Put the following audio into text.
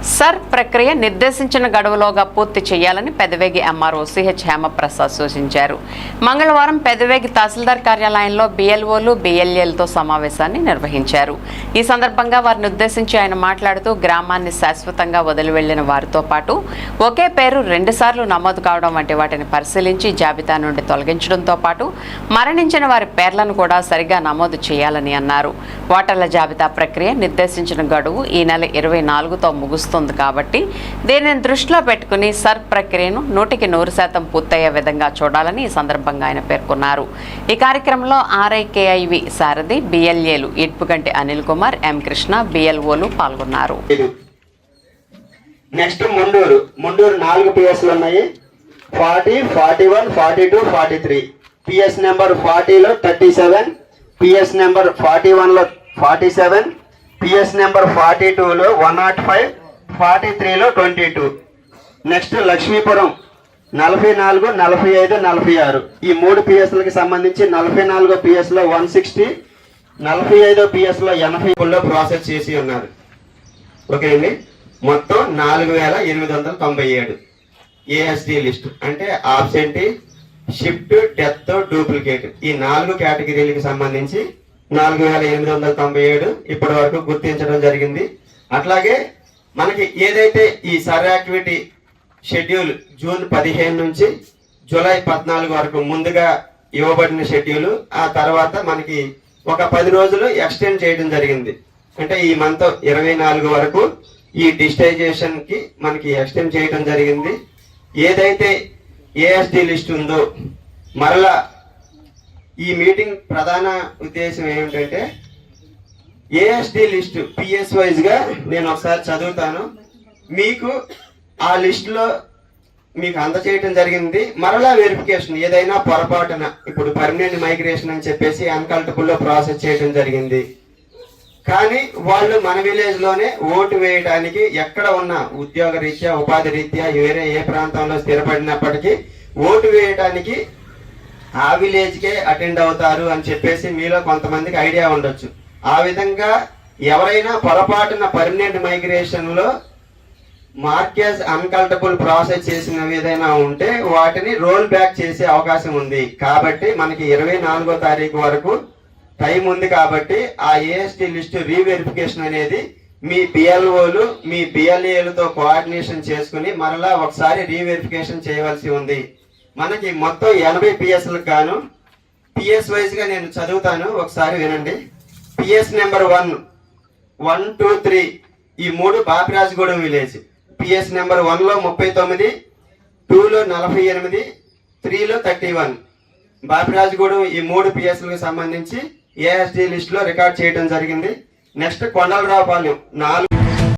Sir ప్రక్రియ నిర్దేశించిన గడువులోగా పూర్తి చేయాలని పెదవేగి ఎంఆర్ఓ సిహెచ్ హేమప్రసాద్ సూచించారు. మంగళవారం పెదవేగి తహసీల్దార్ కార్యాలయంలో బిఎల్ఓలు బిఎల్ఏలతో సమావేశాన్ని నిర్వహించారు. ఈ సందర్భంగా వారిని ఉద్దేశించి ఆయన మాట్లాడుతూ గ్రామాన్ని శాశ్వతంగా వదిలి వెళ్లిన వారితో పాటు ఒకే పేరు 2 సార్లు నమోదు కావడం వంటి వాటిని పరిశీలించి జాబితా నుండి తొలగించడంతో పాటు మరణించిన వారి పేర్లను కూడా సరిగా నమోదు చేయాలని అన్నారు. ఓటర్ల జాబితా ప్రక్రియ నిర్దేశించిన గడువు ఈ నెల 24తో ముగుస్తుంది కాబట్టి దీనిని దృష్టిలో పెట్టుకుని సర్ ప్రక్రియను 100% పూర్తయ్యే విధంగా చూడాలని ఈ సందర్భంగా ఆయన పేర్కొన్నారు. ఈ కార్యక్రమంలో ఆర్ఐకేఐవి సారథి, బిఎల్ఏలు ఇడ్పుగంటి అనిల్ కుమార్, ఎం కృష్ణ, బిఎల్ఓలు పాల్గొన్నారు. నెక్స్ట్ ముండూరు 4 పిఎస్లు ఉన్నాయి. 40, 41, 42, 43. పిఎస్ నెంబర్ 40లో 37, పిఎస్ నెంబర్ 41లో 47, పిఎస్ నెంబర్ 42లో 105, 43లో 22. నెక్స్ట్ లక్ష్మీపురం 44, 45, 46. ఈ 3 పిఎస్లకి సంబంధించి 44 పిఎస్లో 160, 45 పిఎస్లో 80 ప్రాసెస్ చేసి ఉన్నారు. ఓకే అండి. మొత్తం 4897 ఏఎస్డి లిస్ట్ అంటే ఆబ్సెంటీ, షిఫ్ట్, డెత్, డూప్లికేట్ ఈ 4 కేటగిరీలకు సంబంధించి 4897 ఇప్పటి వరకు గుర్తించడం జరిగింది. అట్లాగే మనకి ఏదైతే ఈ సర్ యాక్టివిటీ షెడ్యూల్ జూన్ 15 నుంచి జూలై 14 వరకు ముందుగా ఇవ్వబడిన షెడ్యూల్, ఆ తర్వాత మనకి ఒక 10 రోజులు ఎక్స్టెండ్ చేయడం జరిగింది. అంటే ఈ మంత్ 24 వరకు ఈ డిజిటైజేషన్ కి మనకి ఎక్స్టెండ్ చేయడం జరిగింది. ఏదైతే ఏఎస్డి లిస్ట్ ఉందో మరలా ఈ మీటింగ్ ప్రధాన ఉద్దేశం ఏమిటంటే ఏఎస్డి లిస్టు పిఎస్ వైజ్ గా నేను ఒకసారి చదువుతాను, మీకు ఆ లిస్ట్ లో మీకు అందచేయటం జరిగింది. మరలా వెరిఫికేషన్ ఏదైనా పొరపాటున ఇప్పుడు పర్మనెంట్ మైగ్రేషన్ అని చెప్పేసి అన్కల్టబుల్ లో ప్రాసెస్ చేయడం జరిగింది. కానీ వాళ్ళు మన విలేజ్ లోనే ఓటు వేయడానికి ఎక్కడ ఉన్నా ఉద్యోగ రీత్యా, ఉపాధి రీత్యా వేరే ఏ ప్రాంతంలో స్థిరపడినప్పటికీ ఓటు వేయడానికి ఆ విలేజ్కే అటెండ్ అవుతారు అని చెప్పేసి మీలో కొంతమందికి ఐడియా ఉండొచ్చు. ఆ విధంగా ఎవరైనా పొరపాటున పర్మనెంట్ మైగ్రేషన్ లో మార్కేజ్ అన్కల్టబుల్ ప్రాసెస్ చేసిన ఏదైనా ఉంటే వాటిని రోల్ బ్యాక్ చేసే అవకాశం ఉంది. కాబట్టి మనకి 24వ తారీఖు వరకు టైం ఉంది. కాబట్టి ఆ ఏఎస్టీ లిస్టు రీవెరిఫికేషన్ అనేది మీ బిఎల్ఓలు మీ బిఎల్ఏలతో కోఆర్డినేషన్ చేసుకుని మరలా ఒకసారి రీవెరిఫికేషన్ చేయవలసి ఉంది. మనకి మొత్తం 80 పిఎస్లకు గాను పిఎస్ వైజ్ గా నేను చదువుతాను, ఒకసారి వినండి. పిఎస్ నెంబర్ 1, 1, 2, 3 ఈ 3 బాపిరాజగూడెం విలేజ్. పిఎస్ నెంబర్ 1లో 39, 2లో 48, 3లో 31 బాపిరాజగూడెం ఈ 3 పిఎస్లకు సంబంధించి ఏఎస్డి లిస్ట్ లో రికార్డ్ చేయడం జరిగింది. నెక్స్ట్ కొండలరావుపాలెం 4